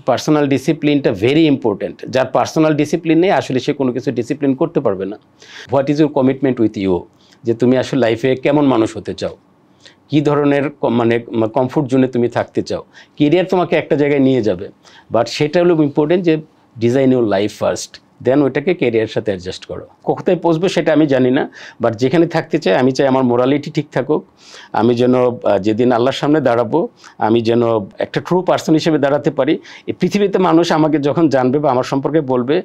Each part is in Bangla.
পার্সোনাল ডিসিপ্লিনটা ভেরি ইম্পর্ট্যান্ট। যার পার্সোনাল ডিসিপ্লিন নেই আসলে সে কোনো কিছু ডিসিপ্লিন করতে পারবে না। What is your commitment with you, যে তুমি আসলে লাইফে কেমন মানুষ হতে চাও, কী ধরনের মানে কমফোর্ট জোনে তুমি থাকতে চাও। কেরিয়ার তোমাকে একটা জায়গায় নিয়ে যাবে, বাট সেটা হলো ইম্পর্টেন্ট যে ডিজাইন ইউর লাইফ ফার্স্ট, দেন ওইটাকে কেরিয়ারের সাথে অ্যাডজাস্ট করো। কোথায় পৌঁছবো সেটা আমি জানি না, বাট যেখানে থাকতে চাই আমি চাই আমার মোরালিটি ঠিক থাকুক। আমি যেন যেদিন আল্লাহর সামনে দাঁড়াবো আমি যেন একটা ট্রু পার্সন হিসেবে দাঁড়াতে পারি। এই পৃথিবীতে মানুষ আমাকে যখন জানবে বা আমার সম্পর্কে বলবে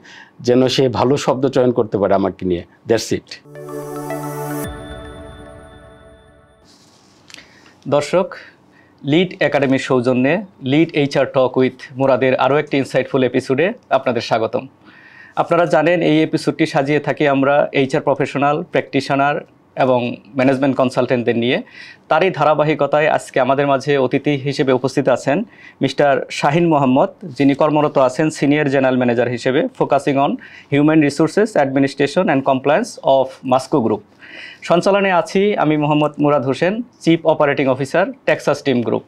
যেন সে ভালো শব্দ চয়ন করতে পারে আমাকে নিয়ে। That's it. দর্শক, লিড একাডেমির সৌজন্যে লিড এইচআর টক উইথ মুরাদের আরও একটি ইনসাইটফুল এপিসোডে আপনাদের স্বাগতম। আপনারা জানেন এই এপিসোডটি সাজিয়ে থাকি আমরা এইচআর প্রফেশনাল, প্র্যাকটিশনার এবং ম্যানেজমেন্ট কনসালটেন্টদের নিয়ে। তারই ধারাবাহিকতায় আজকে আমাদের মাঝে অতিথি হিসেবে উপস্থিত আছেন মিস্টার শাহিন মোহাম্মদ, যিনি কর্মরত আছেন সিনিয়র জেনারেল ম্যানেজার হিসেবে, focusing on human resources administration and compliance of Masco group. সঞ্চালনে আছি আমি Mohammad Murad Hossain, chief operating officer, Texas Team Group.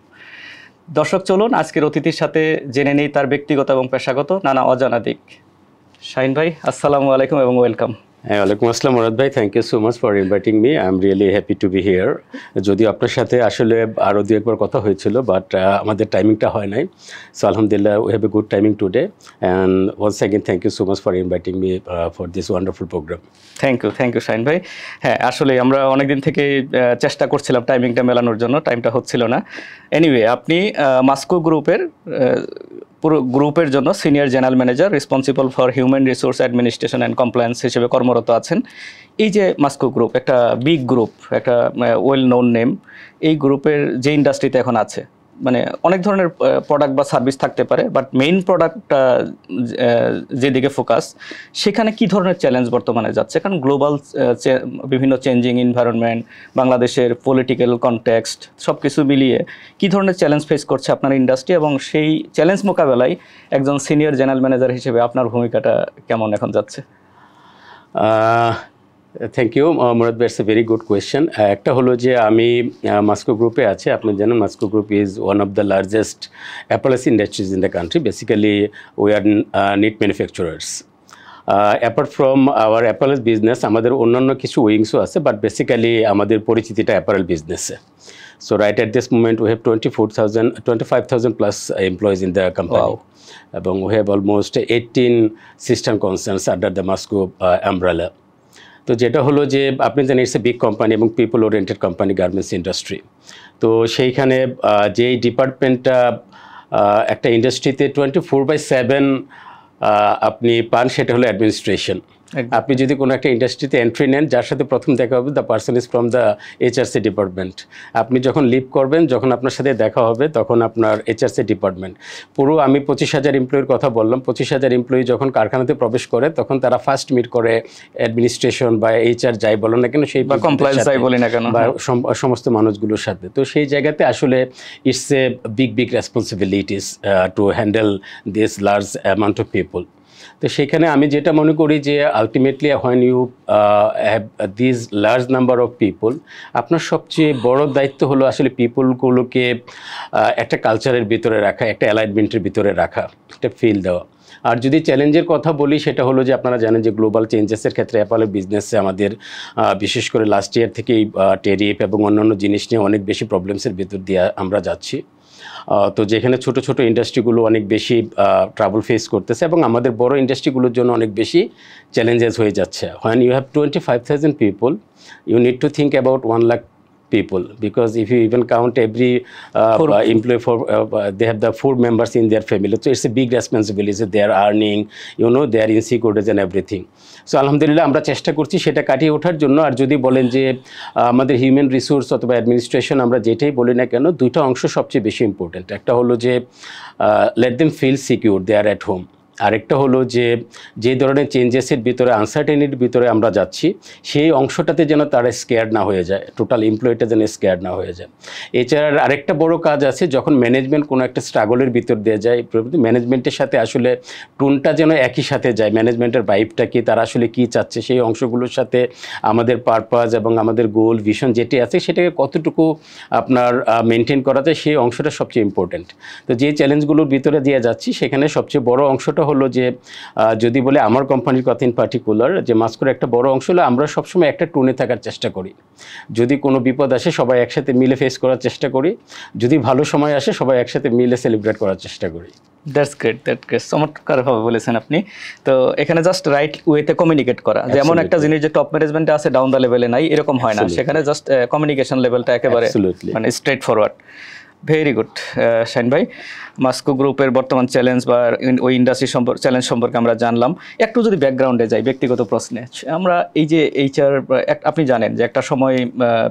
দর্শক, চলুন আজকের অতিথির সাথে জেনে নেই তার ব্যক্তিগত এবং পেশাগত নানা অজানা দিক। শাহিন ভাই, আসসালামু আলাইকুম এবং ওয়েলকাম। হ্যাঁ, ওয়ালাইকুম আসসালাম মুরাদ ভাই, thank you so much for inviting me. I am really happy to be here. যদিও আপনার সাথে আসলে আরও দু একবার কথা হয়েছিল, বাট আমাদের টাইমিংটা হয় নাই। সো আলহামদুলিল্লাহ we have a good timing today, and once again thank you so much for inviting me for this wonderful program. Thank you Shahin ভাই। হ্যাঁ, আসলে আমরা অনেকদিন থেকে চেষ্টা করছিলাম টাইমিংটা মেলানোর জন্য, টাইমটা হচ্ছিল না। এনিওয়ে, আপনি মাস্কো গ্রুপের পুরো গ্রুপের জন্য senior general manager, responsible for human resource administration and compliance হিসেবে কর্মরত আছেন। এই যে মাস্কো গ্রুপ একটা বিগ গ্রুপ, একটা ওয়েল নোন নেম, এই গ্রুপের যে ইন্ডাস্ট্রিতে এখন আছে, মানে অনেক ধরনের প্রোডাক্ট বা সার্ভিস থাকতে পারে, বাট মেইন প্রোডাক্টটা যেদিকে ফোকাস, সেখানে কি ধরনের চ্যালেঞ্জ বর্তমানে যাচ্ছে? কারণ গ্লোবাল বিভিন্ন চেঞ্জিং এনভায়রনমেন্ট, বাংলাদেশের পলিটিক্যাল কনটেক্সট সব কিছু মিলিয়ে কি ধরনের চ্যালেঞ্জ ফেস করছে আপনার ইন্ডাস্ট্রি, এবং সেই চ্যালেঞ্জ মোকাবেলায় একজন সিনিয়র জেনারেল ম্যানেজার হিসেবে আপনার ভূমিকাটা কেমন এখন যাচ্ছে? থ্যাংক ইউ মুরাদ ভাই, it's a very good question. একটা হলো যে আমি মাস্কো গ্রুপে আছি। আপনি জানেন Masco group is one of the largest apparels industries in the country. Basically we are knit manufacturers. Apart from our apparel business আমাদের অন্যান্য কিছু উইংসও আছে, বাট বেসিক্যালি আমাদের পরিচিতিটা অ্যাপারেল বিজনেসে। So right at this moment we have 25,000 plus employees in the company. Wow. And we have almost 18 sister concerns under the Masco umbrella. তো যেটা হলো যে আপনি জানেন ইটস এ বিগ কোম্পানি এবং people oriented company, garments industry. তো সেইখানে যেই ডিপার্টমেন্টটা একটা ইন্ডাস্ট্রিতে 24/7 আপনি পান সেটা হলো অ্যাডমিনিস্ট্রেশন। আপনি যদি কোনো একটা ইন্ডাস্ট্রিতে এন্ট্রি নেন, যার সাথে প্রথম দেখা হবে the person is from the HRC department. আপনি যখন লিভ করবেন, যখন আপনার সাথে দেখা হবে, তখন আপনার এইচআরসি ডিপার্টমেন্ট পুরো, আমি 25,000 এমপ্লয়ির কথা বললাম, 25,000 এমপ্লয়ি যখন কারখানাতে প্রবেশ করে তখন তারা ফার্স্ট মিট করে অ্যাডমিনিস্ট্রেশন বা এইচআর যাই বলো না কেন, সেই কমপ্লায়েন্স যাই বলি না কেন, বা সমস্ত মানুষগুলোর সাথে। তো সেই জায়গাতে আসলে it's a big responsibilities to handle this large amount of people. তো সেখানে আমি যেটা মনে করি যে ultimately when you have this large number of people, আপনার সবচেয়ে বড় দায়িত্ব হলো আসলে পিপলগুলোকে একটা কালচারের ভিতরে রাখা, একটা অ্যালাইনমেন্টের ভিতরে রাখা, একটা ফিল দেওয়া। আর যদি চ্যালেঞ্জের কথা বলি, সেটা হলো যে আপনারা জানেন যে গ্লোবাল চেঞ্জেসের ক্ষেত্রে অ্যাপারেল বিজনেসে আমাদের বিশেষ করে লাস্ট ইয়ার থেকেই টেরিফ এবং অন্যান্য জিনিস নিয়ে অনেক বেশি প্রবলেমসের ভিতর দিয়ে আমরা যাচ্ছি। তো যেখানে ছোট ছোট ইন্ডাস্ট্রিগুলো অনেক বেশি ট্রাবল ফেস করতেছে এবং আমাদের বড় ইন্ডাস্ট্রিগুলোর জন্য অনেক বেশি চ্যালেঞ্জেস হয়ে যাচ্ছে। When you have 25,000 people, you need to think about 1 lakh people, because if you even count every employee for they have the 4 members in their family, so it's a big responsibility. So they are earning, you know, they are insecurities and everything. So আলহামদুলিল্লাহ আমরা চেষ্টা করছি সেটা কাটিয়ে ওঠার জন্য। আর যদি বলেন যে আমাদের হিউম্যান রিসোর্স অথবা অ্যাডমিনিস্ট্রেশন, আমরা যেটাই বলি না কেন, দুইটা অংশ সবচেয়ে বেশি ইম্পর্টেন্ট। একটা হলো যে let them feel secure, they are at home. আরেকটা হলো যে ধরনের চেঞ্জেসের ভিতরে আনসার্টেনিটির ভিতরে আমরা যাচ্ছি সেই অংশটাতে যেন তারা স্কেয়ার না হয়ে যায়, টোটাল এমপ্লয়িটা যেন স্কেয়ার না হয়ে যায়। এছাড়া আরেকটা বড় কাজ আছে, যখন ম্যানেজমেন্ট কোনো একটা স্ট্রাগলের ভিতর দিয়ে যায়, ম্যানেজমেন্টের সাথে আসলে টোনটা যেন একই সাথে যায়, ম্যানেজমেন্টের ভাইবটা কি, তারা আসলে কী চাচ্ছে, সেই অংশগুলোর সাথে আমাদের পারপাস এবং আমাদের গোল ভিশন যেটি আছে সেটাকে কতটুকু আপনার মেনটেন করা যায়, সেই অংশটা সবচেয়ে ইম্পর্ট্যান্ট। তো যে চ্যালেঞ্জগুলোর ভিতরে দিয়ে যাচ্ছি সেখানে সবচেয়ে বড় অংশটা হলো যে যদি বলে আমার কোম্পানির কথা ইন পার্টিকুলার, যে মাস্কোর একটা বড় অংশ হলো আমরা সবসময় একটা টোনে থাকার চেষ্টা করি। যদি কোনো বিপদ আসে সবাই একসাথে মিলে ফেস করার চেষ্টা করি, যদি ভালো সময় আসে সবাই একসাথে মিলে সেলিব্রেট করার চেষ্টা করি। দ্যাটস গ্রেট, চমৎকারভাবে বলেছেন আপনি। তো এখানে জাস্ট রাইট ওয়েতে কমিউনিকেট করা, যেমন একটা জিনিস যে টপ ম্যানেজমেন্টে আছে ডাউন দ্য লেভেলে নাই, এরকম হয় না, সেখানে জাস্ট কমিউনিকেশন লেভেলটা একেবারে মানে straightforward. Very good Shaheen ভাই, মাস্কো গ্রুপের বর্তমান চ্যালেঞ্জ বা ওই ইন্ডাস্ট্রি চ্যালেঞ্জ সম্পর্কে আমরা জানলাম। একটু যদি ব্যাকগ্রাউন্ডে যাই ব্যক্তিগত প্রশ্নে, আমরা এই যে এইচআর, আপনি জানেন যে একটা সময়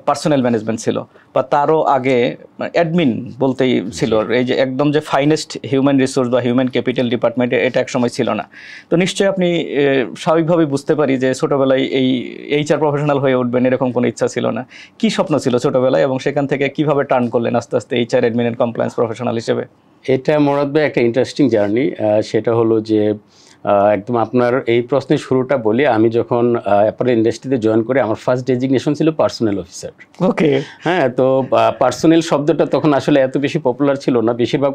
পার্সোনাল ম্যানেজমেন্ট ছিল বা তারও আগে অ্যাডমিন বলতেই ছিল, এই যে একদম যে ফাইনেস্ট হিউম্যান রিসোর্স বা হিউম্যান ক্যাপিটাল ডিপার্টমেন্টে এটা এক সময় ছিল না। তো নিশ্চয়ই আপনি স্বাভাবিকভাবে বুঝতে পারি যে ছোটোবেলায় এই এইচআর প্রফেশনাল হয়ে উঠবেন এরকম কোনো ইচ্ছা ছিল না। কি স্বপ্ন ছিল ছোটোবেলায় এবং সেখান থেকে কিভাবে টার্ন করলেন আস্তে আস্তে HR admin and compliance professional হিসেবে? এটা মোরাদ ভাই একটা ইন্টারেস্টিং জার্নি। সেটা হলো যে একদম আপনার এই প্রশ্নের শুরুটা বলি, আমি যখন অ্যাপারেল ইন্ডাস্ট্রিতে জয়েন করি আমার ফার্স্ট ডেজিগনেশন ছিল পার্সোনাল অফিসার। ওকে, হ্যাঁ, তো পার্সোনাল শব্দটা তখন আসলে এত বেশি পপুলার ছিল না, বেশিরভাগ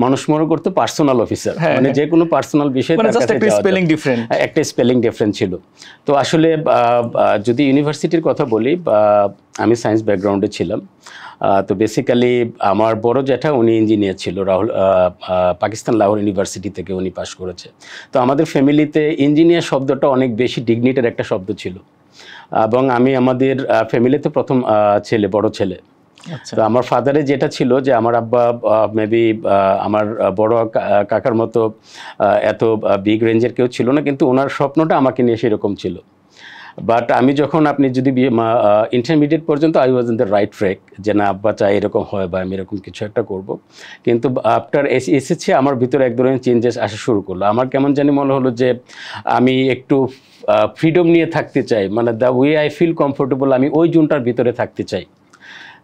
মানুষ মনে করতো পার্সোনাল অফিসার মানে যে কোনো পার্সোনাল বিষয় একটা স্পেলিং ডিফারেন্ট ছিল। তো আসলে যদি ইউনিভার্সিটির কথা বলি, আমি সায়েন্স ব্যাকগ্রাউন্ডে ছিলাম। তো বেসিক্যালি আমার বড় জ্যাঠা উনি ইঞ্জিনিয়ার ছিল, পাকিস্তান লাহোর ইউনিভার্সিটি থেকে উনি পাশ করেছে। তো আমাদের ফ্যামিলিতে ইঞ্জিনিয়ার শব্দটা অনেক বেশি ডিগনিটির একটা শব্দ ছিল এবং আমি আমাদের ফ্যামিলিতে প্রথম বড় ছেলে। তো আমার ফাদারের যেটা ছিল যে আমার আব্বা মেবি আমার বড় কাকার মতো এত বিগ রেঞ্জের কেউ ছিল না, কিন্তু ওনার স্বপ্নটা আমাকে নিয়ে সেরকম ছিল। বাট আমি যখন আপনি যদি ইন্টারমিডিয়েট পর্যন্ত I was in the right track, যে না আব্বা চাই এরকম হয় বা আমি এরকম কিছু একটা করব। কিন্তু আফটার এসেছে আমার ভিতরে এক ধরনের চেঞ্জেস আসা শুরু করলো। আমার কেমন জানি মনে হলো যে আমি একটু ফ্রিডম নিয়ে থাকতে চাই, মানে the way I feel comfortable, আমি ওই জোনটার ভিতরে থাকতে চাই।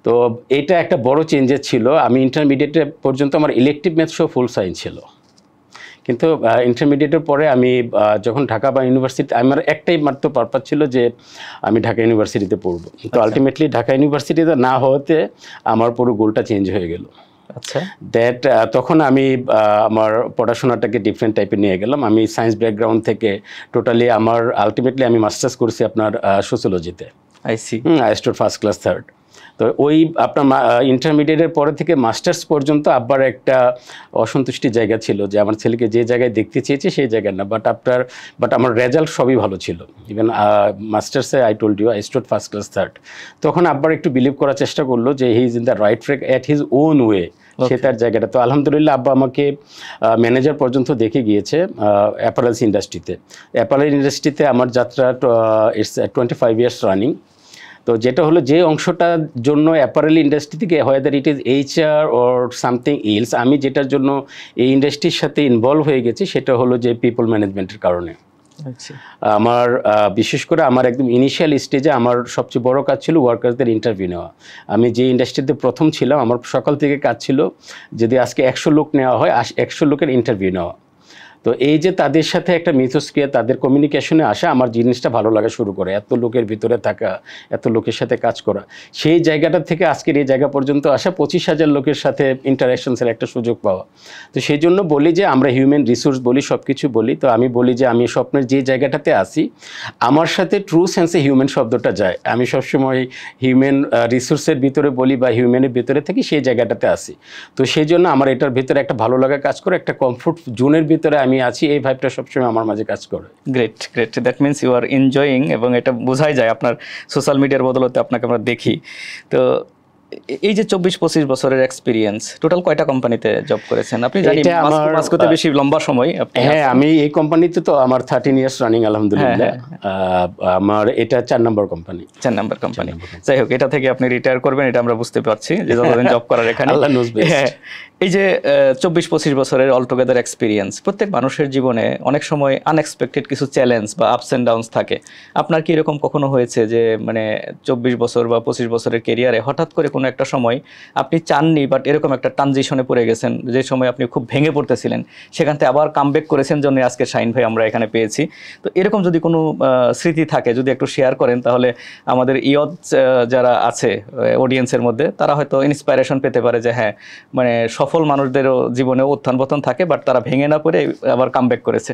তো এটা একটা বড় চেঞ্জেস ছিল। আমি ইন্টারমিডিয়েটে পর্যন্ত আমার ইলেকটিভ ম্যাথস সহ ফুল সায়েন্স ছিল, কিন্তু ইন্টারমিডিয়েটের পরে আমি যখন ঢাকা বা ইউনিভার্সিটি, আমার একটাই মাত্র পারপাস ছিল যে আমি ঢাকা ইউনিভার্সিটিতে পড়বো। তো আলটিমেটলি ঢাকা ইউনিভার্সিটিতে না হওয়াতে আমার পুরো গোলটা চেঞ্জ হয়ে গেল। আচ্ছা, তখন আমি আমার পড়াশোনাটাকে ডিফারেন্ট টাইপের নিয়ে গেলাম। আমি সায়েন্স ব্যাকগ্রাউন্ড থেকে টোটালি আমার আলটিমেটলি আমি মাস্টার্স করছি আপনার সোশ্যোলজিতে। I stood first class third. তো ওই আপনার ইন্টারমিডিয়েটের পরে থেকে মাস্টার্স পর্যন্ত আব্বার একটা অসন্তুষ্টির জায়গা ছিল যে আমার ছেলেকে যে জায়গায় দেখতে চেয়েছে সেই জায়গায় না, বাট আমার রেজাল্ট সবই ভালো ছিল। ইভেন মাস্টার্সে I told you I stood first class third. তখন আব্বার একটু বিলিভ করার চেষ্টা করলো যে he is in the right track at his own way, সে তার জায়গাটা। তো আলহামদুলিল্লাহ আব্বা আমাকে ম্যানেজার পর্যন্ত দেখে গিয়েছে অ্যাপারেলস ইন্ডাস্ট্রিতে। অ্যাপারেল ইন্ডাস্ট্রিতে আমার যাত্রা ইটস 25 ইয়ার্স রানিং। তো যেটা হলো যে অংশটার জন্য অ্যাপারেল ইন্ডাস্ট্রি থেকে whether it is HR or something else, আমি যেটার জন্য এই ইন্ডাস্ট্রির সাথে ইনভলভ হয়ে গেছি সেটা হলো যে পিপল ম্যানেজমেন্টের কারণে। আমার বিশেষ করে আমার একদম ইনিশিয়াল স্টেজে আমার সবচেয়ে বড় কাজ ছিল ওয়ার্কারদের ইন্টারভিউ নেওয়া। আমি যে ইন্ডাস্ট্রিতে প্রথম ছিলাম আমার সকাল থেকে কাজ ছিল যদি আজকে 100 লোক নেওয়া হয় 100 লোকের ইন্টারভিউ নেওয়া। তো এই যে তাদের সাথে একটা মিথস্ক্রিয়া, তাদের কমিউনিকেশনে আসা, আমার জিনিসটা ভালো লাগা শুরু করে। এত লোকের ভিতরে থাকা, এত লোকের সাথে কাজ করা, সেই জায়গাটা থেকে আজকের এই জায়গা পর্যন্ত আসা, 25,000 লোকের সাথে ইন্টারাকশনসের একটা সুযোগ পাওয়া। তো সেই জন্য বলি যে আমরা হিউম্যান রিসোর্স বলি, সব কিছু বলি। তো আমি বলি যে আমি স্বপ্নের যে জায়গাটাতে আসি আমার সাথে ট্রু সেন্সে হিউম্যান শব্দটা যায়। আমি সবসময় হিউম্যান রিসোর্সের ভিতরে বলি বা হিউম্যানের ভিতরে থাকি, সেই জায়গাটাতে আসি। তো সেই জন্য আমার এটার ভিতরে একটা ভালো লাগা কাজ করে, একটা কমফোর্ট জোনের ভিতরে আমি আছি, এই ভাইবটা সবসময় আমার মাঝে কাজ করে। Great, that means you are enjoying, এবং এটা বোঝাই যায় আপনার সোশ্যাল মিডিয়ার বদলতে আপনাকে আমরা দেখি। তো এই যে 24-25 বছরের এক্সপিরিয়েন্স, টোটাল কয়টা কোম্পানিতে জব করেছেন আপনি? জানি মাস্কোতে বেশি লম্বা সময়। হ্যাঁ, আমি এই কোম্পানিতে তো আমার 13 ইয়ার্স রানিং আলহামদুলিল্লাহ। আমার এটা 4 নম্বর কোম্পানি। যাই হোক, এটা থেকে আপনি রিটায়ার করবেন এটা আমরা বুঝতে পারছি যে যতদিন জব করার এখানে। আল্লাহ নোজ বেস্ট। এই যে 24-25 বছরের অলটুগেদার এক্সপিরিয়েন্স, প্রত্যেক মানুষের জীবনে অনেক সময় আনএক্সপেক্টেড কিছু চ্যালেঞ্জ বা আপস অ্যান্ড ডাউনস থাকে। আপনার কি এরকম কখনো হয়েছে যে মানে 24 বছর বা 25 বছরের কেরিয়ারে হঠাৎ করে কোনো একটা সময় আপনি চাননি, বাট এরকম একটা ট্রানজিশনে পড়ে গেছেন, যে সময় আপনি খুব ভেঙে পড়তেছিলেন, সেখান থেকে আবার কামব্যাক করেছেন, জন্য আজকে শাহিন ভাই আমরা এখানে পেয়েছি। তো এরকম যদি কোনো স্মৃতি থাকে, যদি একটু শেয়ার করেন, তাহলে আমাদের ইয়ত যারা আছে অডিয়েন্সের মধ্যে, তারা হয়তো ইন্সপাইরেশন পেতে পারে যে হ্যাঁ, মানে সফল মানুষদেরও জীবনে উত্থান পতন থাকে, বাট তারা ভেঙে না পড়ে আবার কামব্যাক করেছে।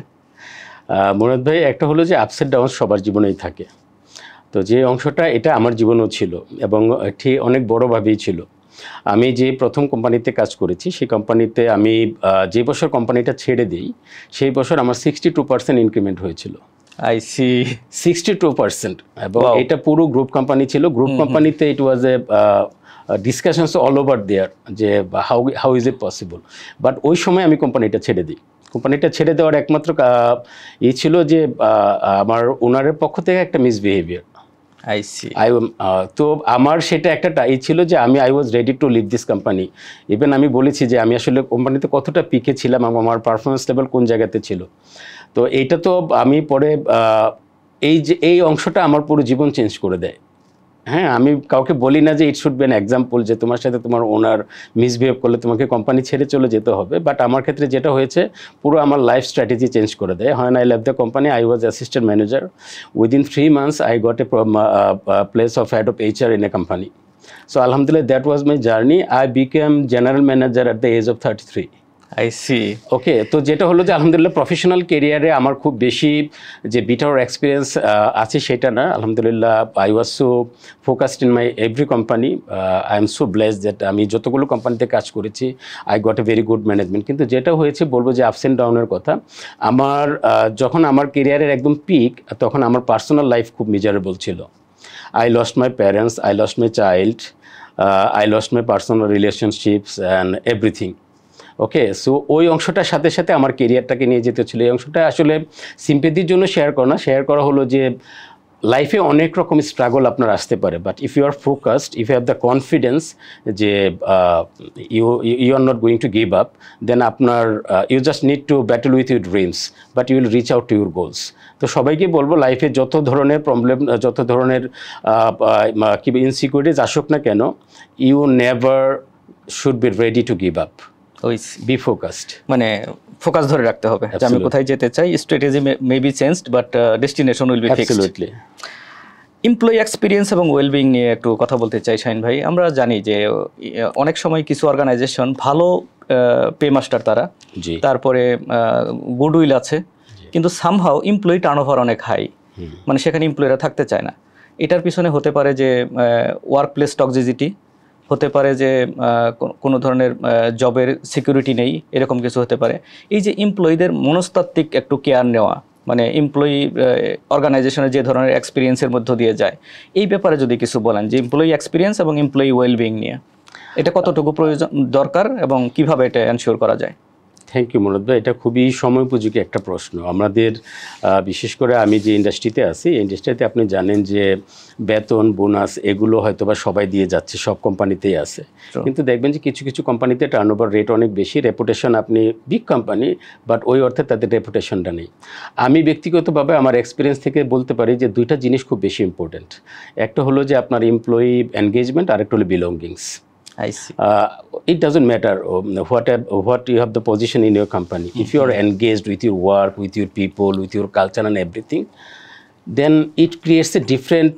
মুরাদ ভাই, একটা হলো যে আপস অ্যান্ড ডাউন সবার জীবনেই থাকে। তো যে অংশটা এটা আমার জীবনেও ছিল এবং এটি অনেক বড়োভাবেই ছিল। আমি যে প্রথম কোম্পানিতে কাজ করেছি, সেই কোম্পানিতে আমি যে বছর কোম্পানিটা ছেড়ে দিই, সেই বছর আমার 62% ইনক্রিমেন্ট হয়েছিল। I see. 62%। এবং এটা পুরো গ্রুপ কোম্পানি ছিল। গ্রুপ কোম্পানিতে it was a discussions all over there যে how is it possible. But ওই সময় আমি কোম্পানিটা ছেড়ে দিই। কোম্পানিটা ছেড়ে দেওয়ার একমাত্র ছিল যে আমার ওনারের পক্ষ থেকে একটা মিসবিহেভিয়ার। I C. তো আমার সেটা একটা ছিল যে I was ready to leave this company. Even আমি বলেছি যে আমি আসলে কোম্পানিতে কতটা পিকে ছিলাম এবং আমার পারফরমেন্স লেভেল কোন জায়গাতে ছিল। তো এইটা তো আমি পরে এই অংশটা আমার পুরো জীবন চেঞ্জ করে দেয়। হ্যাঁ, আমি কাউকে বলি না যে it should be an example যে তোমার সাথে তোমার ওনার মিসবিহেভ করলে তোমাকে কোম্পানি ছেড়ে চলে যেতে হবে। বাট আমার ক্ষেত্রে যেটা হয়েছে, পুরো আমার লাইফ স্ট্র্যাটেজি চেঞ্জ করে দেয়। When I left the company, I was assistant manager. Within 3 months, I got a place of head of HR in a company. So alhamdulillah, that was my journey. I became general manager at the age of 33. I see. Okay, তো যেটা হলো যে আলহামদুলিল্লাহ প্রফেশনাল কেরিয়ারে আমার খুব বেশি যে বিটার এক্সপিরিয়েন্স আছে সেটা না। আলহামদুলিল্লাহ I was so focused in my every company. I am so blessed that আমি যতগুলো কোম্পানিতে কাজ করেছি, I got a very good management. কিন্তু যেটা হয়েছে, বলবো যে আপস অ্যান্ড ডাউনের কথা, আমার যখন আমার কেরিয়ারের একদম পিক, তখন আমার পার্সোনাল লাইফ খুব মিজারেবল ছিল। I lost my parents, I lost my child, I lost my personal relationships and everything. Okay, so ওই অংশটার সাথে সাথে আমার কেরিয়ারটাকে নিয়ে যেতে ছিল। এই অংশটা আসলে সিম্পেথির জন্য শেয়ার করা না, শেয়ার করা হলো যে লাইফে অনেক রকম স্ট্রাগল আপনার আসতে পারে, but if you are focused, if you have the confidence যে you are not going to give up, then আপনার you just need to battle with your dreams, but you will reach out to your goals. তো সবাইকে বলবো, লাইফে যত ধরনের প্রবলেম, যত ধরনের কি ইনসিকিউরিটিস আসুক না কেন, you never should be ready to give up. Be focused, মানে ফোকাস ধরে রাখতে হবে যে আমি কোথায় যেতে চাই। Strategy may be changed, but destination will be fixed. Absolutely. Employee experience এবং ওয়েলবিং নিয়ে একটু কথা বলতে চাই শাহিন ভাই। আমরা জানি যে অনেক সময় কিছু অর্গানাইজেশন ভালো পে মাস্টার তারা, তারপরে গুডউইল আছে, কিন্তু সামহাও এমপ্লয়ি টার্নওভার অনেক হাই, মানে সেখানে এমপ্লয়িরা থাকতে চায় না। এটার পিছনে হতে পারে যে ওয়ার্ক প্লেস টক্সিসিটি, হতে পারে যে কোনো ধরনের জবের সিকিউরিটি নেই, এরকম কিছু হতে পারে। এই যে এমপ্লয়ীদের মনস্তাত্ত্বিক একটু কেয়ার নেওয়া, মানে এমপ্লয়ি অর্গানাইজেশনের যে ধরনের এক্সপিরিয়েন্সের মধ্য দিয়ে যায়, এই ব্যাপারে যদি কিছু বলেন যে এমপ্লয়ি এক্সপিরিয়েন্স এবং এমপ্লয়ি ওয়েলবিং নিয়ে এটা কতটুকু প্রয়োজন দরকার এবং কিভাবে এটা এনশিওর করা যায়? থ্যাংক ইউ মুরাদ ভাই, এটা খুবই সময়োপযোগী একটা প্রশ্ন। আমাদের বিশেষ করে আমি যে ইন্ডাস্ট্রিতে আছি, এই ইন্ডাস্ট্রিতে আপনি জানেন যে বেতন, বোনাস এগুলো হয়তো বা সবাই দিয়ে যাচ্ছে, সব কোম্পানিতেই আছে। কিন্তু দেখবেন যে কিছু কিছু কোম্পানিতে টার্নওভার রেট অনেক বেশি, রেপুটেশন, আপনি বিগ কোম্পানি বাট ওই অর্থে তাদের রেপুটেশনটা নেই। আমি ব্যক্তিগতভাবে আমার এক্সপিরিয়েন্স থেকে বলতে পারি যে দুইটা জিনিস খুব বেশি ইম্পর্টেন্ট। একটা হলো যে আপনার এমপ্লয়ি এনগেজমেন্ট, আর একটা হলো belongings. I see. It doesn't matter what you have the position in your company. If you are engaged with your work, with your people, with your culture and everything, then it creates a different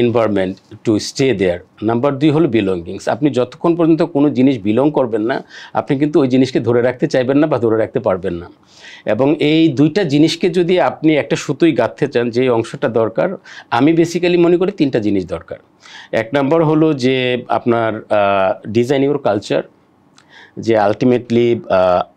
environment to stay there. Number 2 হলো বিলঙ্গিংস। আপনি যতক্ষণ পর্যন্ত কোনো জিনিস বিলং করবেন না, আপনি কিন্তু ওই জিনিসকে ধরে রাখতে চাইবেন না বা ধরে রাখতে পারবেন না। এবং এই দুইটা জিনিসকে যদি আপনি একটা সুতোই গাঁথতে চান, যে অংশটা দরকার, আমি বেসিক্যালি মনে করি 3টা জিনিস দরকার। 1 নম্বর হলো যে আপনার ডিজাইন ইউর কালচার, যে আলটিমেটলি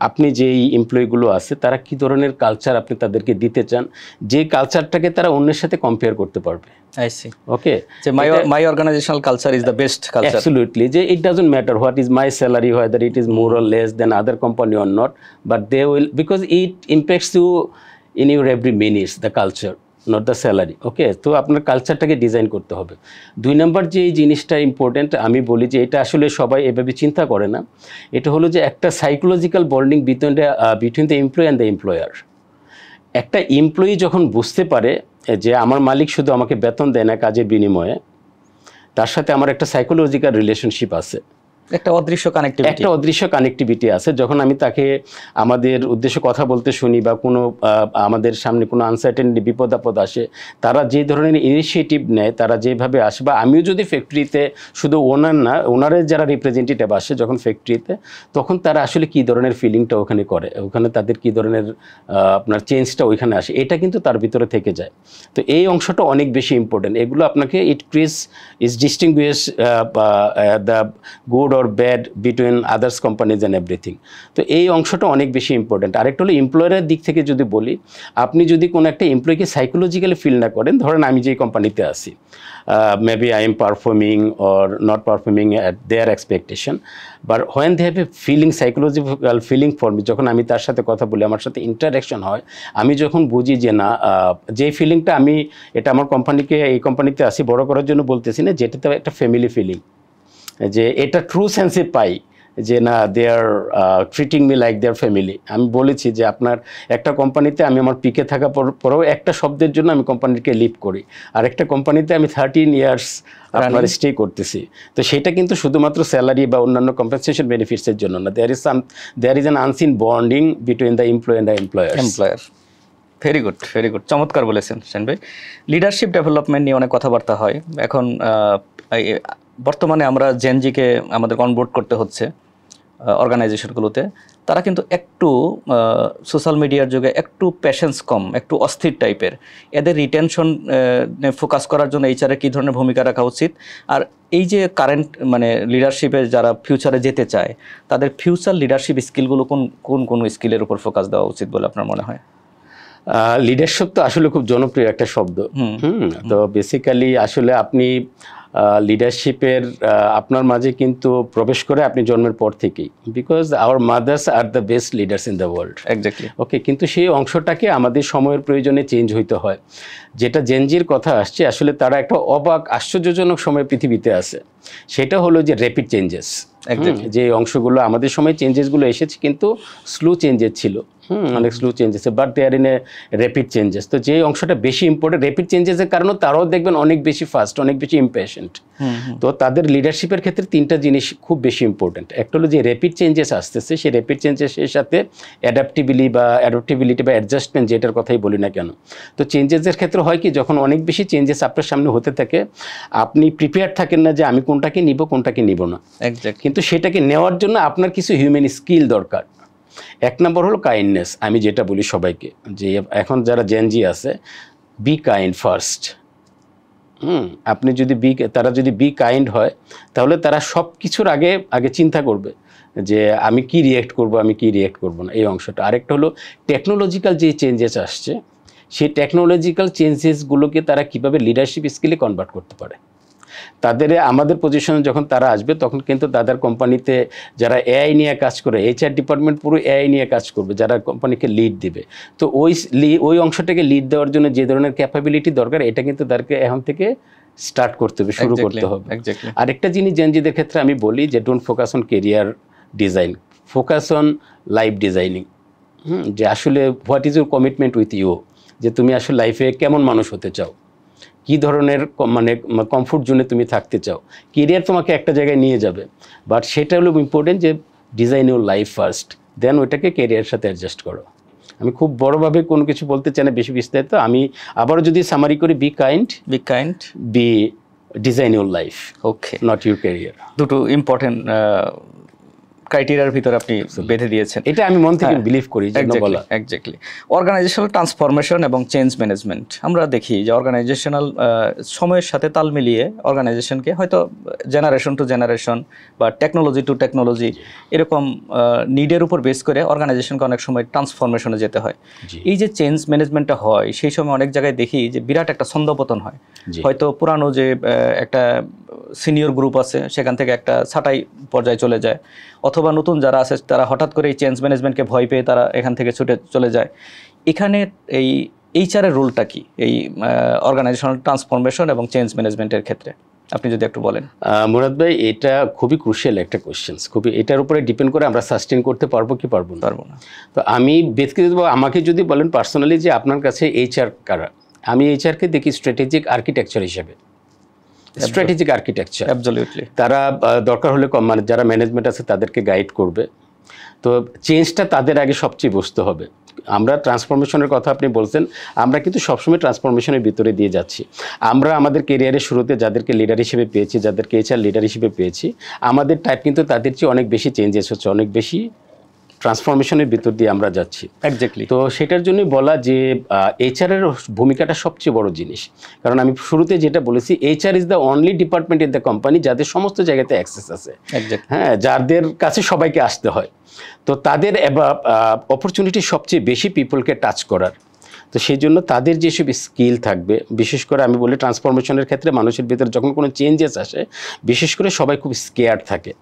আপনি যেই এমপ্লয়িগুলো আছে তারা কী ধরনের কালচার আপনি তাদেরকে দিতে চান, যে কালচারটাকে তারা অন্যের সাথে কম্পেয়ার করতে পারবে। I see. Okay. So my organizational culture is the best culture. Absolutely. It doesn't matter what is my salary, whether it is more or less than other company or not, but they will, because it impacts you in your every minutes, the culture. Not the salary. Okay, তো আপনার কালচারটাকে ডিজাইন করতে হবে। 2 নম্বর যে এই জিনিসটা ইম্পর্টেন্ট, আমি বলি যে এটা আসলে সবাই এভাবে চিন্তা করে না। এটা হলো যে একটা psychological bonding between the employee and the employer. একটা এমপ্লয়ি যখন বুঝতে পারে যে আমার মালিক শুধু আমাকে বেতন দেয় না কাজের বিনিময়ে, তার সাথে আমার একটা সাইকোলজিক্যাল রিলেশনশিপ আছে, একটা অদৃশ্য কানেক্টিভিটি আছে। যখন আমি তাকে আমাদের উদ্দেশ্যে কথা বলতে শুনি বা কোনো আমাদের সামনে কোনো আনসার্টেনটি বিপদ আপদ আসে, তারা যে ধরনের ইনিশিয়েটিভ নেয়, তারা যেভাবে আসে, বা আমিও যদি ফ্যাক্টরিতে শুধু ওনার না, ওনারের যারা রিপ্রেজেন্টেটিভ আসে যখন ফ্যাক্টরিতে, তখন তারা আসলে কী ধরনের ফিলিংটা ওখানে করে, ওখানে তাদের কী ধরনের আপনার চেঞ্জটা ওইখানে আসে, এটা কিন্তু তার ভিতরে থেকে যায়। তো এই অংশটা অনেক বেশি ইম্পর্টেন্ট। এগুলো আপনাকে is distinguished the good or bad between others companies and everything. তো এই অংশটা অনেক বেশি ইম্পর্টেন্ট। আরেকটা হলো এমপ্লয়ারের দিক থেকে যদি বলি, আপনি যদি কোনো একটা এমপ্লয়িকে সাইকোলজিক্যালি ফিল না করেন, ধরেন আমি যেই কোম্পানিতে আছি, maybe I am performing or not performing at their expectation, but when they have a feeling, psychological feeling for me, যখন আমি তার সাথে কথা বলি, আমার সাথে ইন্টারাকশন হয়, আমি যখন বুঝি যে না, যেই ফিলিংটা আমি এটা আমার কোম্পানিকে, এই কোম্পানিতে আসি বড় করার জন্য বলতেছি না, যেটাতে একটা ফ্যামিলি ফিলিং, যে এটা ট্রু সেন্সে পাই যে না, they are treating me like their family. আমি বলেছি যে আপনার একটা কোম্পানিতে আমি আমার পিকে থাকা পরেও একটা শব্দের জন্য আমি কোম্পানিকে লিভ করি, আর একটা কোম্পানিতে আমি 13 ইয়ার্স আপনার স্টে করতেছি। তো সেটা কিন্তু শুধুমাত্র স্যালারি বা অন্যান্য কম্পেনসেশন বেনিফিটসের জন্য না, there is an unseen bonding between the employ and the employer. Very good, চমৎকার বলেছেন শাহিন ভাই। লিডারশিপ ডেভেলপমেন্ট নিয়ে অনেক কথাবার্তা হয় এখন। বর্তমানে আমরা জেনজিকে আমাদের অনবোর্ড করতে হচ্ছে অর্গানাইজেশনগুলোতে। তারা কিন্তু একটু সোশ্যাল মিডিয়ার যুগে একটু প্যাশেন্স কম, একটু অস্থির টাইপের। এদের রিটেনশন ফোকাস করার জন্য এইচআরের কী ধরনের ভূমিকা রাখা উচিত? আর এই যে কারেন্ট মানে লিডারশিপে যারা ফিউচারে যেতে চায়, তাদের ফিউচার লিডারশিপ স্কিলগুলো কোন স্কিলের উপর ফোকাস দেওয়া উচিত বলে আপনার মনে হয়? লিডারশিপ তো আসলে খুব জনপ্রিয় একটা শব্দ। তো বেসিক্যালি আসলে আপনি লিডারশিপের আপনার মাঝে কিন্তু প্রবেশ করে আপনি জন্মের পর থেকেই, because our mothers are the best leaders in the world. Exactly. Okay, কিন্তু সেই অংশটাকে আমাদের সময়ের প্রয়োজনে চেঞ্জ হইতে হয়। যেটা জেনজির কথা আসছে, আসলে তারা একটা অবাক আশ্চর্যজনক সময় পৃথিবীতে আছে, সেটা হলো যে র্যাপিড চেঞ্জেস। যে অংশগুলো আমাদের সময় চেঞ্জেসগুলো এসেছে কিন্তু স্লো চেঞ্জেস ছিল, অনেক slow changes, but they are in a rapid changes. তো যে অংশটা বেশি ইম্পর্টেন্ট র্যাপিড চেঞ্জেসের কারণে, তারাও দেখবেন অনেক বেশি ফাস্ট, অনেক বেশি ইম্পেশেন্ট। তো তাদের লিডারশিপের ক্ষেত্রে 3টা জিনিস খুব বেশি ইম্পর্টেন্ট। একটা হলো যে র্যাপিড চেঞ্জেস আসতেছে, সেই র্যাপিড চেঞ্জেসের সাথে অ্যাডাপ্টিবিলিটি বা অ্যাডজাস্টমেন্ট, যেটার কথাই বলি না কেন। তো চেঞ্জেসের ক্ষেত্রে হয় কি, যখন অনেক বেশি চেঞ্জেস আপনার সামনে হতে থাকে, আপনি প্রিপেয়ার থাকেন না যে আমি কোনটাকে নিব কোনটাকে নিব না। কিন্তু সেটাকে নেওয়ার জন্য আপনার কিছু হিউম্যান স্কিল দরকার। 1 নম্বর হলো কাইন্ডনেস। আমি যেটা বলি সবাইকে, যে এখন যারা জেনজি আছে, বি কাইন্ড ফার্স্ট। আপনি যদি তারা যদি বি কাইন্ড হয়, তাহলে তারা সব কিছুর আগে চিন্তা করবে যে আমি কি রিয়েক্ট করব, আমি কি রিয়েক্ট করব না, এই অংশটা। আরেকটা হলো টেকনোলজিক্যাল যে চেঞ্জেস আসছে, সেই টেকনোলজিক্যাল চেঞ্জেসগুলোকে তারা কিভাবে লিডারশিপ স্কিলে কনভার্ট করতে পারে। আমাদের পজিশনে যখন তারা আসবে, তখন কিন্তু তাদের কোম্পানিতে যারা এআই নিয়ে কাজ করে, এইচআর ডিপার্টমেন্ট পুরো এআই নিয়ে কাজ করবে, যারা কোম্পানিকে লিড দিবে। তো ওই অংশটাকে লিড দেওয়ার জন্য যে ধরনের ক্যাপাবিলিটি দরকার, এটা কিন্তু তাদেরকে এখন থেকে স্টার্ট করতে হবে, শুরু করতে হবে। আরেকটা জিনিস জেনজিদের ক্ষেত্রে আমি বলি যে don't focus on career design, focus on life designing. যে আসলে what is your commitment with you, যে তুমি আসলে লাইফে কেমন মানুষ হতে চাও, কী ধরনের মানে কমফোর্ট জোনে তুমি থাকতে চাও। কেরিয়ার তোমাকে একটা জায়গায় নিয়ে যাবে, বাট সেটা হলো ইম্পর্টেন্ট যে ডিজাইন ইউর লাইফ ফার্স্ট, দেন ওইটাকে কেরিয়ারের সাথে অ্যাডজাস্ট করো। আমি খুব বড়োভাবে কোনো কিছু বলতে চাই না, বেশি বিস্তারিত। আমি আবারও যদি সামারি করি, be kind, be design your life, okay, not your career. দুটো ইম্পর্টেন্ট ক্রাইটেরিয়ার ভিতরে আপনি বেঁধে দিয়েছেন, এটা আমি মন থেকে বিলিভ করি। এক্স্যাক্টলি। অর্গানাইজেশনাল ট্রান্সফরমেশন এবং চেঞ্জ ম্যানেজমেন্ট, আমরা দেখি যে অর্গানাইজেশনাল সময়ের সাথে তাল মিলিয়ে অর্গানাইজেশনকে হয়তো জেনারেশন টু জেনারেশন বা টেকনোলজি টু টেকনোলজি এরকম নিডের উপর বেস করে অর্গানাইজেশনকে অনেক সময় ট্রান্সফরমেশনে যেতে হয়। এই যে চেঞ্জ ম্যানেজমেন্টটা হয়, সেই সময় অনেক জায়গায় দেখি যে বিরাট একটা ছন্দপতন হয়। হয়তো পুরানো যে একটা সিনিয়র গ্রুপ আছে, সেখান থেকে একটা ছাঁটাই পর্যায়ে চলে যায়, অথবা নতুন যারা আছে তারা হঠাৎ করে এই চেঞ্জ ম্যানেজমেন্টকে ভয় পেয়ে তারা এখান থেকে ছুটে চলে যায়। এখানে এই এইচআর এর রোলটা কি এই অর্গানাইজেশনাল ট্রান্সফরমেশন এবং চেঞ্জ ম্যানেজমেন্টের ক্ষেত্রে আপনি যদি একটু বলেন। মুরাদ ভাই, এটা খুবই ক্রুশিয়াল একটা কোশ্চেন, খুবই এটার উপরে ডিপেন্ড করে আমরা সাস্টেন করতে পারবো কি পারবো না। তো আমি ব্যক্তিগত আমাকে যদি বলেন পার্সোনালি যে আপনার কাছে এইচআর কারা, আমি এইচআরকে দেখি স্ট্র্যাটেজিক আর্কিটেকচার হিসেবে। Strategic architecture, absolutely. তারা দরকার হলে মানে যারা ম্যানেজমেন্ট আছে তাদেরকে গাইড করবে। তো চেঞ্জটা তাদের আগে সবচেয়ে বুঝতে হবে। আমরা ট্রান্সফরমেশনের কথা আপনি বলছেন, আমরা কিন্তু সবসময় ট্রান্সফরমেশনের ভিতরে দিয়ে যাচ্ছি। আমরা আমাদের কেরিয়ারের শুরুতে যাদেরকে লিডার হিসেবে পেয়েছি, যাদেরকে এইচআর লিডার হিসেবে পেয়েছি, আমাদের টাইপ কিন্তু তাদের চেয়ে অনেক বেশি চেঞ্জেস হচ্ছে, অনেক বেশি ট্রান্সফরমেশনের ভিতর দিয়ে আমরা যাচ্ছি। এক্স্যাক্টলি। তো সেটার জন্যই বলা যে এইচআরের ভূমিকাটা সবচেয়ে বড় জিনিস। কারণ আমি শুরুতে যেটা বলেছি, HR is the only department in the company যাদের সমস্ত জায়গাতে অ্যাক্সেস আছে, হ্যাঁ, যাদের কাছে সবাইকে আসতে হয়। তো তাদের অপরচুনিটি সবচেয়ে বেশি পিপলকে টাচ করার। তো সেই জন্য তাদের যেসব স্কিল থাকবে, বিশেষ করে আমি বলি ট্রান্সফরমেশনের ক্ষেত্রে মানুষের ভিতরে যখন কোনো চেঞ্জেস আসে, বিশেষ করে সবাই খুব স্কেয়ার্ড থাকে।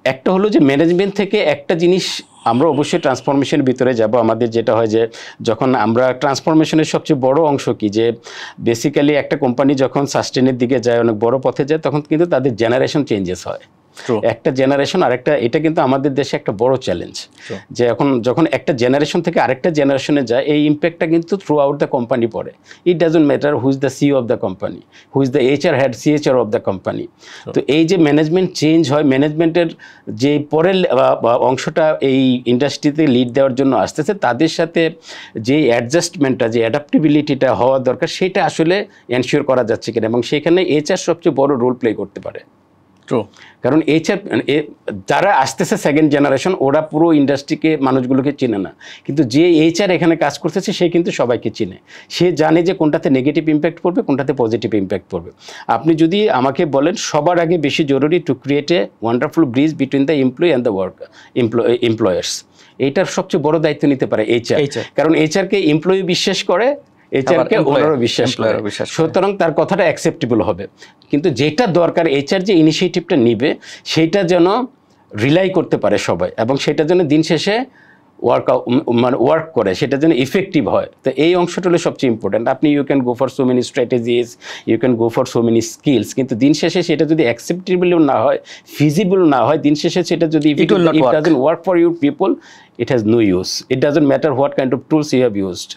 একটা হলো যে ম্যানেজমেন্ট থেকে একটা জিনিস আমরা অবশ্যই ট্রান্সফরমেশনের ভিতরে যাব। আমাদের যেটা হয় যে যখন আমরা ট্রান্সফরমেশনের সবচেয়ে বড় অংশ কি, যে বেসিক্যালি একটা কোম্পানি যখন সাস্টেনের দিকে যায়, অনেক বড় পথে যায়, তখন কিন্তু তাদের জেনারেশন চেঞ্জেস হয়। একটা জেনারেশন আরেকটা, এটা কিন্তু আমাদের দেশে একটা বড় চ্যালেঞ্জ, যে এখন যখন একটা জেনারেশন থেকে আরেকটা জেনারেশনে যায়, এই ইম্প্যাক্টটা কিন্তু থ্রু আউট দ্য কোম্পানি পড়ে। ইট doesn't matter who is the CEO of the company, who is the HR head, C-HR of the company. তো এই যে ম্যানেজমেন্ট চেঞ্জ হয়, ম্যানেজমেন্টের যে পরের অংশটা এই ইন্ডাস্ট্রিতে লিড দেওয়ার জন্য আসতেছে, তাদের সাথে যে অ্যাডজাস্টমেন্টটা, যে অ্যাডাপ্টেবিলিটিটা হওয়া দরকার, সেটা আসলে এনশিওর করা যাচ্ছে কিনা, এবং সেখানে এইচআর সবচেয়ে বড় রোল প্লে করতে পারে। কারণ এইচআর যারা আসতেছে সেকেন্ড জেনারেশন, ওরা পুরো ইন্ডাস্ট্রিকে, মানুষগুলোকে চিনে না, কিন্তু যে এইচআর এখানে কাজ করতেছে সে কিন্তু সবাইকে চিনে। সে জানে যে কোনটাতে নেগেটিভ ইম্প্যাক্ট পড়বে, কোনটাতে পজিটিভ ইম্প্যাক্ট পড়বে। আপনি যদি আমাকে বলেন সবার আগে বেশি জরুরি to create a wonderful bridge between the employee and the employers, এইটার সবচেয়ে বড় দায়িত্ব নিতে পারে এইচআর। কারণ এইচআরকে এমপ্লয়ি বিশ্বাস করে, এইচআরকে ওনারও বিশ্বাস করে, সুতরাং তার কথাটা অ্যাকসেপ্টেবল হবে। কিন্তু যেটা দরকার, এইচআর যে ইনিশিয়েটিভটা নিবে সেটা যেন রিলাই করতে পারে সবাই, এবং সেটা যেন দিন শেষে ওয়ার্ক করে, সেটা যেন ইফেক্টিভ হয়। তো এই অংশটা হলো সবচেয়ে ইম্পর্ট্যান্ট। আপনি you can go for so many strategies, you can go for so many skills, কিন্তু দিন শেষে সেটা যদি অ্যাকসেপ্টেবল না হয়, ফিজিবল না হয়, দিন শেষে সেটা যদি it doesn't work for your people, it has no use. It doesn't matter what kind of tools you have used.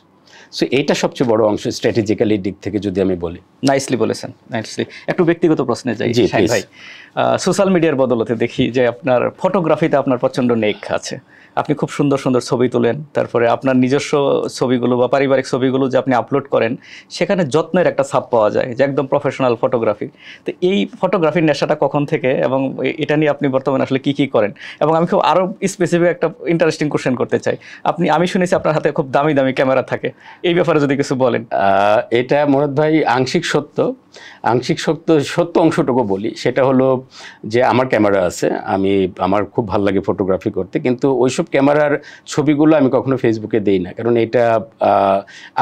So এইটা সবচেয়ে বড় অংশ স্ট্র্যাটেজিক্যালি দিক থেকে যদি আমি বলি। নাইসলি বলেছেন, নাইসলি। একটু ব্যক্তিগত প্রশ্নে যাই ভাই। সোশ্যাল মিডিয়ার বদলতে দেখি যে আপনার ফটোগ্রাফিতে আপনার প্রচণ্ড নেক আছে, আপনি খুব সুন্দর সুন্দর ছবি তোলেন, তারপরে আপনার নিজস্ব ছবিগুলো বা পারিবারিক ছবিগুলো যে আপনি আপলোড করেন, সেখানে যত্নের একটা ছাপ পাওয়া যায়, যে একদম প্রফেশনাল ফটোগ্রাফি। তো এই ফটোগ্রাফির নেশাটা কখন থেকে, এবং এটা নিয়ে আপনি বর্তমানে আসলে কী কী করেন? এবং আমি খুব আরও স্পেসিফিক একটা ইন্টারেস্টিং কোশ্চেন করতে চাই। আমি শুনেছি আপনার হাতে খুব দামি দামি ক্যামেরা থাকে, এই ব্যাপারে যদি কিছু বলেন। এটা মুরাদ ভাই আংশিক সত্য, সত্য অংশটুকু বলি। সেটা হলো যে আমার ক্যামেরা আছে, আমার খুব ভালো লাগে ফটোগ্রাফি করতে, কিন্তু ওইসব ক্যামেরার ছবিগুলো আমি কখনো ফেসবুকে দেই না। কারণ এটা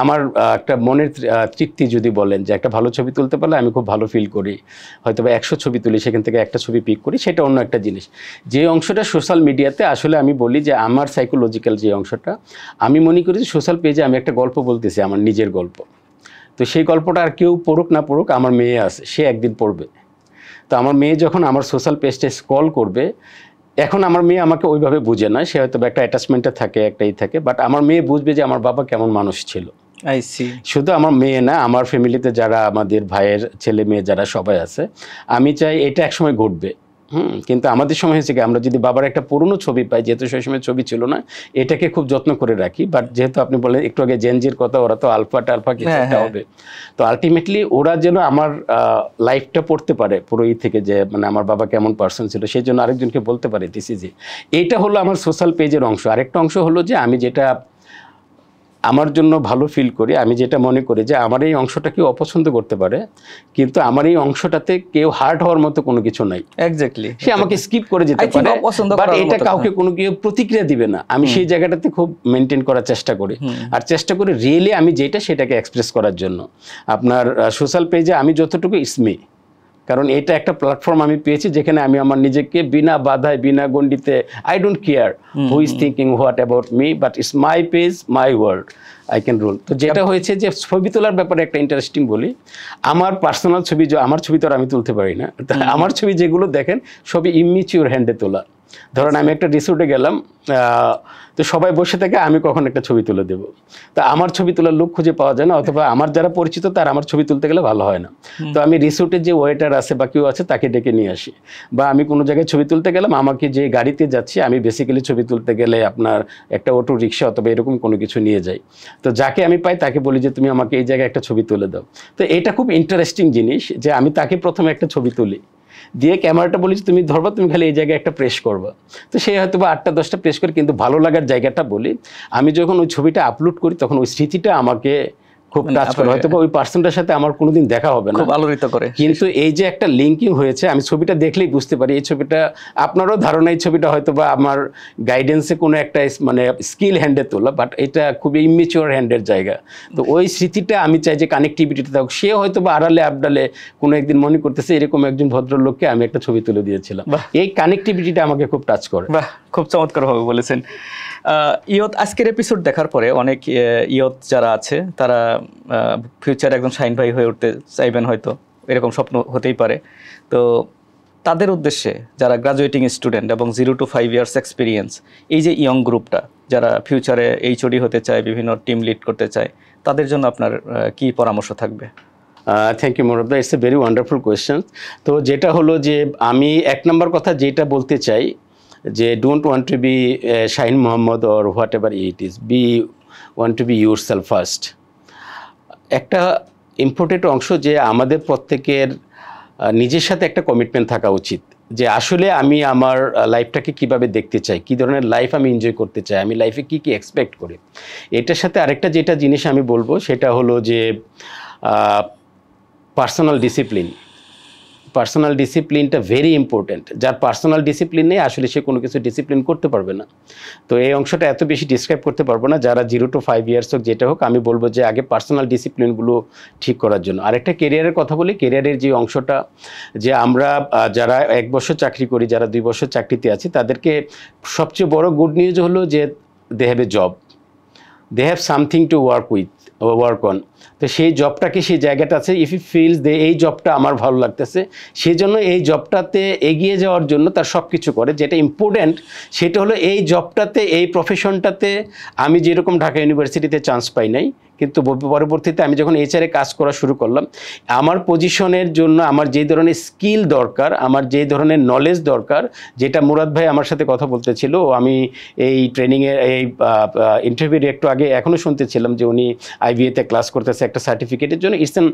আমার একটা মনের তৃপ্তি, যদি বলেন যে একটা ভালো ছবি তুলতে পারলে আমি খুব ভালো ফিল করি। হয়তো বা 100 ছবি তুলি, সেখান থেকে একটা ছবি পিক করি, সেটা অন্য একটা জিনিস। যে অংশটা সোশ্যাল মিডিয়াতে, আসলে আমি বলি যে আমার সাইকোলজিক্যাল যে অংশটা, আমি মনে করি যে সোশ্যাল পেজে আমি একটা গল্প বলতেছি, আমার নিজের গল্প। তো সেই গল্পটা আর কেউ পড়ুক না পড়ুক, আমার মেয়ে আছে, সে একদিন পড়বে। তো আমার মেয়ে যখন আমার সোশ্যাল পেজটা স্ক্রল করবে, এখন আমার মেয়ে আমাকে ওইভাবে বুঝে না, সে হয়তো একটা অ্যাটাচমেন্টে থাকে, একটাই থাকে, বাট আমার মেয়ে বুঝবে যে আমার বাবা কেমন মানুষ ছিল। শুধু আমার মেয়ে না, আমার ফ্যামিলিতে যারা আমাদের ভাইয়ের ছেলে মেয়ে যারা সবাই আছে, আমি চাই এটা একসময় ঘটবে। কিন্তু আমাদের সময় হয়েছে কি, আমরা যদি বাবার একটা পুরনো ছবি পাই, যেহেতু সেই সময় ছবি ছিল না, এটাকে খুব যত্ন করে রাখি। বাট যেহেতু আপনি বলেন একটু আগে জেনজির কথা, ওরা তো আলফা কিছু একটা হবে। তো আলটিমেটলি ওরা যেন আমার লাইফটা পড়তে পারে পুরো থেকে, যে মানে আমার বাবা কেমন পার্সন ছিল, সেই জন্য আরেকজনকে বলতে পারে দিস ইজ ইট। এইটা হলো আমার সোশ্যাল পেজের অংশ। আরেকটা অংশ হলো যে আমি যেটা আমার জন্য ভালো ফিল করি, আমি যেটা মনে করি যে আমার এই অংশটা কেউ অপছন্দ করতে পারে, কিন্তু আমার এই অংশটাতে কেউ হার্ট হওয়ার মতো কোনো কিছু নাই। এক্স্যাক্টলি, সে আমাকে স্কিপ করে যেতে পারে, বাট এটা কাউকে কোনো কেউ প্রতিক্রিয়া দিবে না। আমি সেই জায়গাটাতে খুব মেনটেন করার চেষ্টা করি, আর চেষ্টা করি রিয়েলি আমি যেটা সেটাকে এক্সপ্রেস করার জন্য। আপনার সোশ্যাল পেজে আমি যতটুকু ইসমি, কারণ এটা একটা প্ল্যাটফর্ম আমি পেয়েছি যেখানে আমি আমার নিজেকে বিনা বাধায় বিনা গণ্ডিতে I don't care who is thinking what about me but it's my page my world I can rule. তো যেটা হয়েছে যে ছবি তোলার ব্যাপারে একটা ইন্টারেস্টিং বলি, আমার পার্সোনাল ছবি আমার ছবি তো আর আমি তুলতে পারি না, আমার ছবি যেগুলো দেখেন সবই ইমিচিউর হ্যান্ডে তোলা। ধরেন আমি একটা রিসোর্টে গেলাম, তো সবাই বসে থেকে আমি কখন একটা ছবি তুলে দেবো, তা আমার ছবি তোলার লোক খুঁজে পাওয়া যায় না, অথবা আমার যারা পরিচিত তার আমার ছবি তুলতে গেলে ভালো হয় না। তো আমি রিসোর্টের যে ওয়েটার আছে বা কেউ আছে তাকে ডেকে নিয়ে আসি, বা আমি কোনো জায়গায় ছবি তুলতে গেলাম, আমাকে যে গাড়িতে যাচ্ছি আমি বেসিক্যালি ছবি তুলতে গেলে আপনার একটা অটো রিক্সা অথবা এরকম কোনো কিছু নিয়ে যাই। তো যাকে আমি পাই তাকে বলি যে তুমি আমাকে এই জায়গায় একটা ছবি তুলে দাও। তো এটা খুব ইন্টারেস্টিং জিনিস যে আমি তাকে প্রথমে একটা ছবি তুলি, দিয়ে ক্যামেরাটা বলি তুমি ধরবা, তুমি খালি এই জায়গায় একটা প্রেস করবা। তো সে হয়তো বা 8টা-10টা প্রেস করে, কিন্তু ভালো লাগার জায়গাটা বলি আমি যখন ওই ছবিটা আপলোড করি তখন ওই স্মৃতিটা আমাকে খুব টাচ করে। হয়তো ওই পার্সনটার সাথে আমার কোনোদিন দেখা হবে না, খুব আলোড়িত করে, কিন্তু এই যে একটা লিঙ্কিং হয়েছে আমি ছবিটা দেখলেই বুঝতে পারি এই ছবিটা, আপনারও ধারণা এই ছবিটা হয়তো বা আমার গাইডেন্সে কোনো একটা মানে স্কিল হ্যান্ডে তোলা, বাট এটা খুবই ইমেচিওর হ্যান্ডের জায়গা। তো ওই স্মৃতিটা আমি চাই যে কানেক্টিভিটিটা থাকুক, সে হয়তো বা আড়ালে আবডালে কোনো একদিন মনে করতেছে এরকম একজন ভদ্রলোককে আমি একটা ছবি তুলে দিয়েছিলাম। এই কানেক্টিভিটিটা আমাকে খুব টাচ করে। বাহ, খুব চমৎকারভাবে বলেছেন। ইয়ত আজকের এপিসোড দেখার পরে অনেক ইয়ত যারা আছে তারা ফিউচারে একজন শাহিন ভাই হয়ে উঠতে চাইবেন, হয়তো এরকম স্বপ্ন হতেই পারে। তো তাদের উদ্দেশ্যে যারা গ্রাজুয়েটিং স্টুডেন্ট এবং 0 to 5 ইয়ার্স এক্সপিরিয়েন্স, এই যে ইয়ং গ্রুপটা যারা ফিউচারে এইচওডি হতে চায়, বিভিন্ন টিম লিড করতে চায়, তাদের জন্য আপনার কি পরামর্শ থাকবে? থ্যাংক ইউ মোরাবদা, it's a very wonderful question. তো যেটা হলো যে আমি 1 নম্বর কথা যেটা বলতে চাই যে don't want to be Shahin Mohammad or whatever it is, want to be yourself first. একটা ইম্পর্টেন্ট অংশ যে আমাদের প্রত্যেকের নিজের সাথে একটা কমিটমেন্ট থাকা উচিত যে আসলে আমি আমার লাইফটাকে কিভাবে দেখতে চাই, কী ধরনের লাইফ আমি এনজয় করতে চাই, আমি লাইফে কী কী এক্সপেক্ট করি। এটার সাথে আরেকটা যেটা জিনিস আমি বলবো সেটা হলো যে পার্সোনাল ডিসিপ্লিনটা ভেরি ইম্পর্ট্যান্ট। যার পার্সোনাল ডিসিপ্লিন নেই আসলে সে কোনো কিছু ডিসিপ্লিন করতে পারবে না। তো এই অংশটা এত বেশি ডিসক্রাইব করতে পারবো না। যারা 0 to 5 ইয়ার্স হোক যেটা হোক, আমি বলবো যে আগে পার্সোনাল ডিসিপ্লিনগুলো ঠিক করার জন্য। আরেকটা কেরিয়ারের কথা বলি, কেরিয়ারের যে অংশটা যে আমরা যারা 1 বছর চাকরি করি, যারা 2 বছর চাকরিতে আছি, তাদেরকে সবচেয়ে বড় গুড নিউজ হলো যে they have a job, they have something to work on. তো সেই জবটাকে, সেই জায়গাটা আছে, ইফ ইউ ফিলস দে এই জবটা আমার ভালো লাগতেছে, সেই জন্য এই জবটাতে এগিয়ে যাওয়ার জন্য তার সব কিছু করে। যেটা ইম্পর্ট্যান্ট সেটা হলো এই জবটাতে, এই প্রফেশনটাতে আমি যেরকম ঢাকা ইউনিভার্সিটিতে চান্স পাই নাই, কিন্তু পরবর্তীতে আমি যখন এইচআরে কাজ করা শুরু করলাম, আমার পজিশনের জন্য আমার যে ধরনের স্কিল দরকার, আমার যে ধরনের নলেজ দরকার, যেটা মুরাদ ভাই আমার সাথে কথা বলতেছিল, আমি এই ট্রেনিংয়ে এই ইন্টারভিউর একটু আগে এখনও শুনতেছিলাম যে উনি আইবিএতে ক্লাস করতেছে একটা সার্টিফিকেটের জন্য। ইটস অ্যান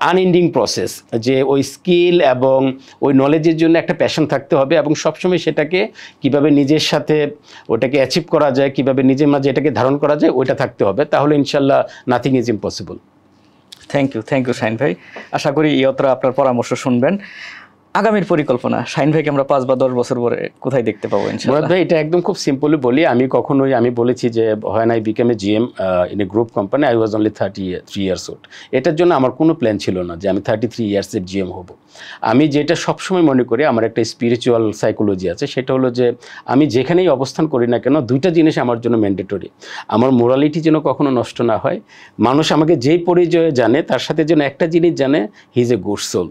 আনএন্ডিং প্রসেস, যে ওই স্কিল এবং ওই নলেজের জন্য একটা প্যাশন থাকতে হবে, এবং সবসময় সেটাকে কিভাবে নিজের সাথে ওটাকে অ্যাচিভ করা যায়, কিভাবে নিজের মাঝে এটাকে ধারণ করা যায়, ওইটা থাকতে হবে। তাহলে ইনশাল্লাহ nothing is impossible. Thank you Shahin ভাই। আশা করি ইয়তরা আপনার পরামর্শ শুনবেন। আগামীর পরিকল্পনা, শাহিন ভাইকে আমরা 5 বা 10 বছর পরে কোথায় দেখতে পাবো ইনশাআল্লাহ? মুরাদ ভাই, এটা একদম খুব সিম্পলি বলি, আমি বলেছি যে when I became a GM in a group company I was only 33 years old। এটার জন্য আমার কোনো প্ল্যান ছিল না যে আমি 33 ইয়ার্সের GM হব। আমি যেটা সবসময় মনে করি, আমার একটা স্পিরিচুয়াল সাইকোলজি আছে, সেটা হলো যে আমি যেখানেই অবস্থান করি না কেন, 2টা জিনিস আমার জন্য ম্যান্ডেটরি। আমার মোরালিটি যেন কখনো নষ্ট না হয়, মানুষ আমাকে যেই পরিচয়ে জানে তার সাথে যেন একটা জিনিস জানে, he is a good soul.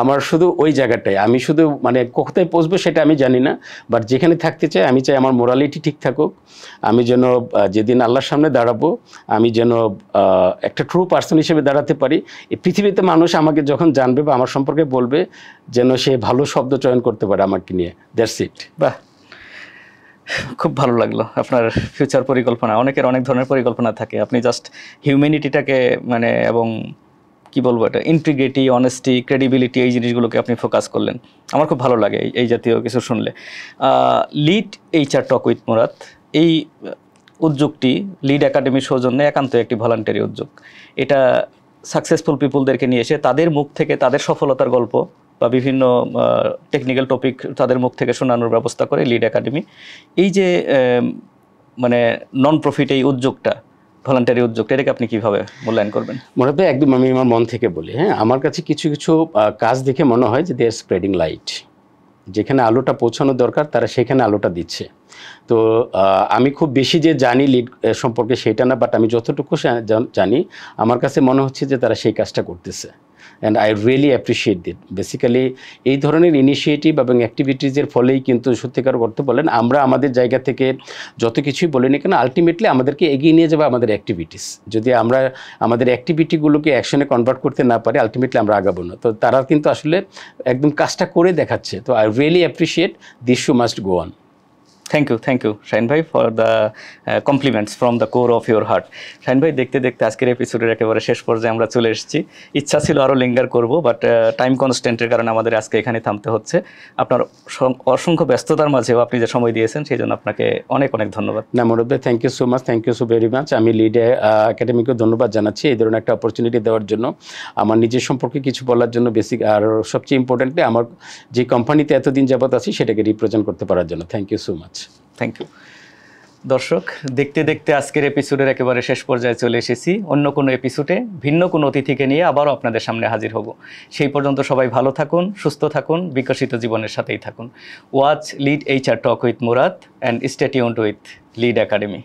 আমার শুধু ওই জায়গাটায়, আমি শুধু মানে কোথায় পৌঁছবো সেটা আমি জানি না, বাট যেখানে থাকতে চাই আমি চাই আমার মোরালিটি ঠিক থাকুক। আমি যেন যেদিন আল্লাহর সামনে দাঁড়াবো আমি যেন একটা ট্রু পার্সন হিসেবে দাঁড়াতে পারি। এই পৃথিবীতে মানুষ আমাকে যখন জানবে বা আমার সম্পর্কে বলবে, যেন সে ভালো শব্দ চয়ন করতে পারে আমাকে নিয়ে। That's it. বাহ, খুব ভালো লাগলো আপনার ফিউচার পরিকল্পনা। অনেকের অনেক ধরনের পরিকল্পনা থাকে, আপনি জাস্ট হিউম্যানিটিটাকে মানে এবং কি বলবো, এটা ইন্টিগ্রিটি, অনেস্টি, ক্রেডিবিলিটি, এই জিনিসগুলোকে আপনি ফোকাস করলেন। আমার খুব ভালো লাগে এই জাতীয় কিছু শুনলে। Lead HR talk with Murad, এই উদ্যোগটি লিড একাডেমির সৌজন্যে একান্ত একটি ভলান্টারি উদ্যোগ। এটা সাকসেসফুল পিপুলদেরকে নিয়ে এসে তাদের মুখ থেকে তাদের সফলতার গল্প বা বিভিন্ন টেকনিক্যাল টপিক তাদের মুখ থেকে শোনানোর ব্যবস্থা করে লিড একাডেমি। এই যে মানে নন প্রফিট এই উদ্যোগটা, ভলান্টারি উদ্যোগটা, এটাকে আপনি কিভাবে মূল্যায়ন করবেন? মনে হয় একদম আমি আমার মন থেকে বলি, হ্যাঁ, আমার কাছে কিছু কিছু কাজ দেখে মনে হয় যে দে আর স্প্রেডিং লাইট। যেখানে আলোটা পৌঁছানো দরকার তারা সেখানে আলোটা দিচ্ছে। তো আমি খুব বেশি যে জানি লিড সম্পর্কে সেটা না, বাট আমি যতটুকু জানি আমার কাছে মনে হচ্ছে যে তারা সেই কাজটা করতেছে। And I really appreciate that. Basically এই ধরনের ইনিশিয়েটিভ এবং অ্যাক্টিভিটিজের ফলেই কিন্তু সত্যিকার করতে বলেন আমরা আমাদের জায়গা থেকে যত কিছুই বলি না কেন, আলটিমেটলি আমাদেরকে এগিয়ে নিয়ে যাবে আমাদের অ্যাক্টিভিটিস। যদি আমরা আমাদের অ্যাক্টিভিটিগুলোকে অ্যাকশনে কনভার্ট করতে না পারি, আলটিমেটলি আমরা আগাবো না। তো তারা কিন্তু আসলে একদম কাজটা করে দেখাচ্ছে। তো I really appreciate this show must go on. Thank you Shahin ভাই for the compliments from the core of your heart. Shahin ভাই, দেখতে দেখতে আজকের এপিসোডের একেবারে শেষ পর্যায়ে আমরা চলে এসেছি। ইচ্ছা ছিল আরও লিঙ্গার করব, বাট টাইম কনস্ট্যান্টের কারণে আমাদের আজকে এখানে থামতে হচ্ছে। আপনার অসংখ্য ব্যস্ততার মাঝেও আপনি যে সময় দিয়েছেন সেই জন্য আপনাকে অনেক অনেক ধন্যবাদ। না মনোজ ভাই, thank you so much, thank you so very much. আমি লিড একাডেমিকেও ধন্যবাদ জানাচ্ছি এই ধরনের একটা অপরচুনিটি দেওয়ার জন্য, আমার নিজের সম্পর্কে কিছু বলার জন্য বেসিক, আর সবচেয়ে ইম্পর্টেন্টলি আমার যে কোম্পানিতে এতদিন যাবত আছি সেটাকে রিপ্রেজেন্ট করতে পারার জন্য। Thank you so much. Thank you. দর্শক, দেখতে দেখতে আজকের এপিসোডের একেবারে শেষ পর্যায়ে চলে এসেছি। অন্য কোনো এপিসোডে ভিন্ন কোনো অতিথিকে নিয়ে আবারও আপনাদের সামনে হাজির হব। সেই পর্যন্ত সবাই ভালো থাকুন, সুস্থ থাকুন, বিকশিত জীবনের সাথেই থাকুন। Watch lead HR talk with Murad and stay tuned with lead academy.